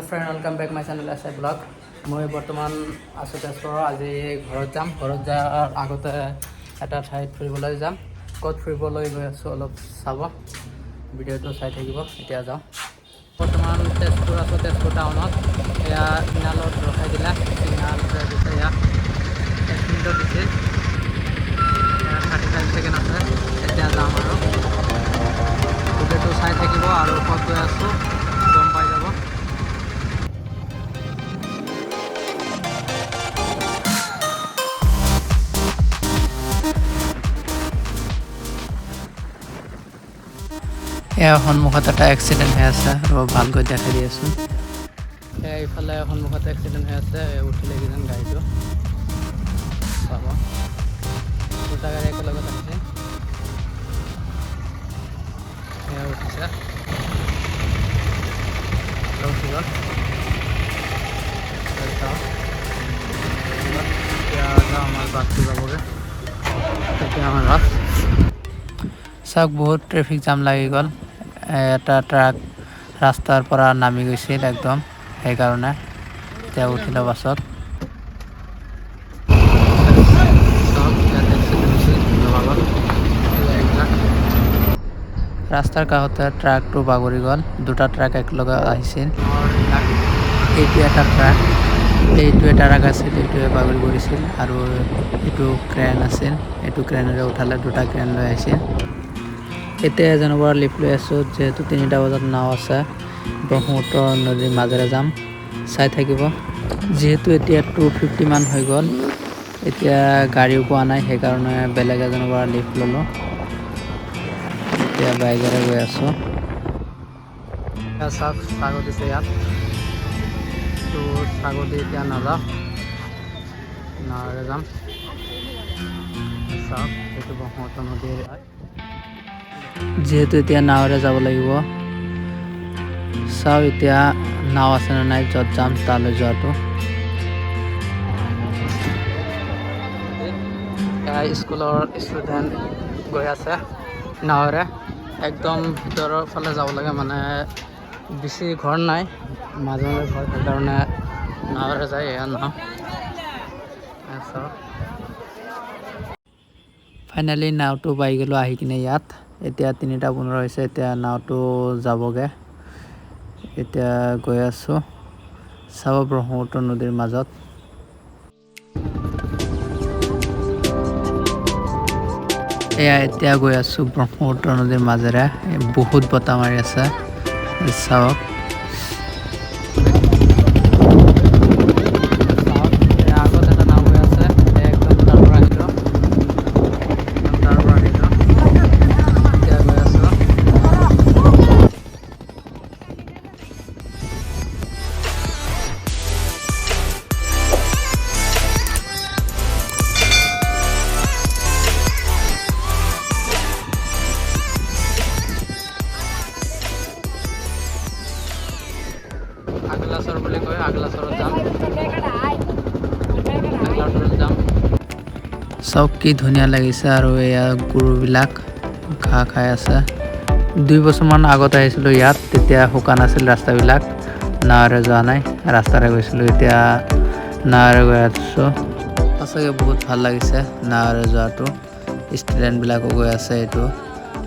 Friend welcome back my channel S I blog. মই বৰ্তমান আছোঁ তেজপুৰৰ। আজি ঘৰত যাম। ঘৰত যোৱাৰ আগতে এটা ঠাইত ফুৰিবলৈ যাম। ক'ত ফুৰিবলৈ গৈ আছোঁ অলপ চাব, ভিডিঅ'টো চাই থাকিব। এতিয়া যাওঁ। বৰ্তমান তেজপুৰ আছোঁ, তেজপুৰ টাউনত। এয়া ইনালত ৰখাই দিলে, ইনাল দিছে ইয়াত 1 মিনিটত দিছিল। 35 ছেকেণ্ড আছে। এতিয়া যাম আৰু ভিডিঅ'টো চাই থাকিব আৰু ক'ত গৈ আছোঁ গম পাই যাব। এয়া সন্মুখত এটা এক্সিডেণ্ট হৈ আছে আৰু ভালকৈ দেখাই দি আছোঁ। এইফালে সন্মুখত এক্সিডেণ্ট হৈ আছে, উঠিলে কিজান গাড়ীটো চাব। দুটা গাড়ী একেলগত আহিছে, এয়া উঠিছে, উঠি গ'ল। এতিয়া যাওঁ, আমাৰ বাছটো যাবগৈ। এতিয়া আমাৰ বাছ চাওক, বহুত ট্ৰেফিক জাম লাগি গ'ল। এটা ট্ৰাক ৰাস্তাৰ পৰা নামি গৈছিল একদম, সেইকাৰণে এতিয়া উঠিলে বাছত। ৰাস্তাৰ কাষতে ট্ৰাকটো বাগৰি গ'ল। দুটা ট্ৰাক একেলগে আহিছিল। এইটো এটা ট্ৰাক, এইটোৱে ট্ৰাক আছিল, এইটোৱে বাগৰি পৰিছিল। আৰু এইটো ক্ৰেন আছিল, এইটো ক্ৰেনেৰে উঠালে, দুটা ক্ৰেন লৈ আহিছিল। এতিয়া এজনৰ পৰা লিফ্ট লৈ আছোঁ, যিহেতু 3টা বজাত নাও আছে। ব্ৰহ্মপুত্ৰ নদীৰ মাজেৰে যাম, চাই থাকিব। যিহেতু এতিয়া 2:50 মান হৈ গ'ল, এতিয়া গাড়ীও পোৱা নাই, সেইকাৰণে বেলেগ এজনৰ পৰা লিফ্ট ল'লোঁ। এতিয়া বাইকেৰে গৈ আছোঁ। চাওক, ছাগলী দিছে ইয়াত। তো ছাগলী এতিয়া নাযাওঁ, নাৱেৰে যাম। চাওক, এইটো ব্ৰহ্মপুত্ৰ নদীৰ। যিহেতু এতিয়া নাৱেৰে যাব লাগিব। চাওঁ এতিয়া নাও আছে নে নাই, য'ত যাম তালৈ যোৱাটো। স্কুলৰ ষ্টুডেণ্ট গৈ আছে নাৱেৰে। একদম ভিতৰৰ ফালে যাব লাগে, মানে বেছি ঘৰ নাই, মাজে মাজে ঘৰ, সেইকাৰণে নাৱেৰে যায়। এয়া নাও। ফাইনেলি নাওটো পাই গ'লোঁ আহি কিনে ইয়াত। এতিয়া 3:15 হৈছে, এতিয়া নাওটো যাবগৈ। এতিয়া গৈ আছোঁ, চাব ব্ৰহ্মপুত্ৰ নদীৰ মাজত। এয়া এতিয়া গৈ আছোঁ ব্ৰহ্মপুত্ৰ নদীৰ মাজেৰে। বহুত বতাহ মাৰি আছে, চাওক। আগলাচৰ বুলি কয়, আগলাচৰত যাম। চাওক কি ধুনীয়া লাগিছে। আৰু এয়া গৰুবিলাক ঘাঁহ খাই আছে। 2 বছৰমান আগত আহিছিলোঁ ইয়াত, তেতিয়া শুকান আছিল ৰাস্তাবিলাক, নাৱেৰে যোৱা নাই, ৰাস্তাৰে গৈছিলোঁ। এতিয়া নাৱেৰে গৈ আছোঁ। সঁচাকৈ বহুত ভাল লাগিছে নাৱেৰে যোৱাটো। ষ্টুডেণ্টবিলাকো গৈ আছে। এইটো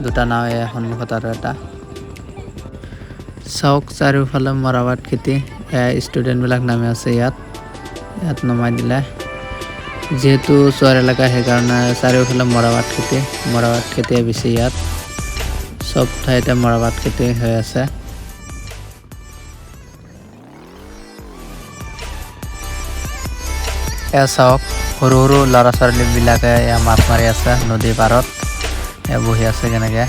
2টা নাও, এয়া সন্মুখত আৰু এটা। চাওক, চাৰিওফালে মৰাপাট খেতি। ষ্টুডেণ্টবিলাক নামি আছে ইয়াত নমাই দিলে। যিহেতু চৰ এলেকা, সেইকাৰণে চাৰিওফালে মৰাপাট খেতিয়ে বেছি ইয়াত। চব ঠাইতে মৰাপাট খেতি হৈ আছে। এয়া চাওক, সৰু সৰু ল'ৰা ছোৱালীবিলাকে এয়া মাছ মাৰি আছে নদীৰ পাৰত। এয়া বহি আছে কেনেকৈ।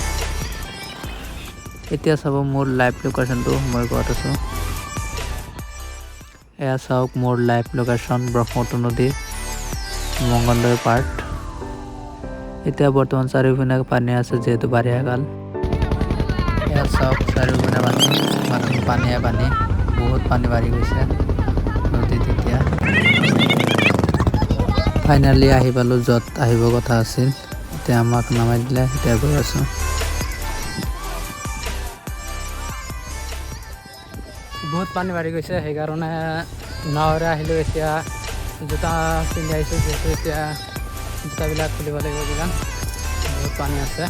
এতিয়া চাব মোৰ লাইভ লোকেশ্যনটো, মই ক'ত আছোঁ। এয়া চাওক মোৰ লাইভ লোকেশ্যন, ব্ৰহ্মপুত্ৰ নদীৰ মংগলদৈ পাৰ্ট। এতিয়া বৰ্তমান চাৰিওপিনে পানী আছে, যিহেতু বাৰিষা কাল। এয়া চাওক, চাৰিওপিনে পানীয়ে পানী, বহুত পানী বাঢ়ি গৈছে নদীত। এতিয়া ফাইনেলি আহি পালোঁ য'ত আহিব কথা আছিল। এতিয়া আমাক নামাই দিলে, এতিয়া গৈ আছোঁ। বহুত পানী বাঢ়ি গৈছে, সেইকাৰণে নাৱেৰে আহিলোঁ। এতিয়া জোতা পিন্ধি আহিছোঁ, যিহেতু এতিয়া জোতাবিলাক খুলিব লাগিব কিজান, বহুত পানী আছে।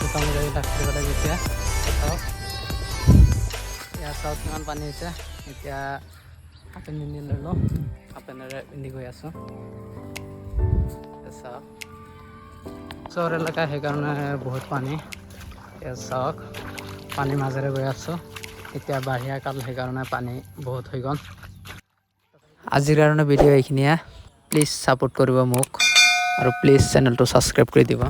জোতা মোজাবিলাক খুলিব লাগিব এতিয়া। চাওক ইয়াত চাওক কিমান পানী হৈছে। এতিয়া হাফপেণ্ট পিন্ধি ল'লোঁ, হাফপেণ্টেৰে পিন্ধি গৈ আছোঁ। চাওক চহৰ এলেকা, সেইকাৰণে বহুত পানী। ইয়াত চাওক পানীৰ মাজেৰে গৈ আছোঁ। এতিয়া বাৰিষা কাল, সেইকাৰণে পানী বহুত হৈ গ'ল। আজিৰ কাৰণে ভিডিঅ' এইখিনিয়ে। প্লিজ ছাপোৰ্ট কৰিব মোক আৰু প্লিজ চেনেলটো ছাবস্ক্ৰাইব কৰি দিব।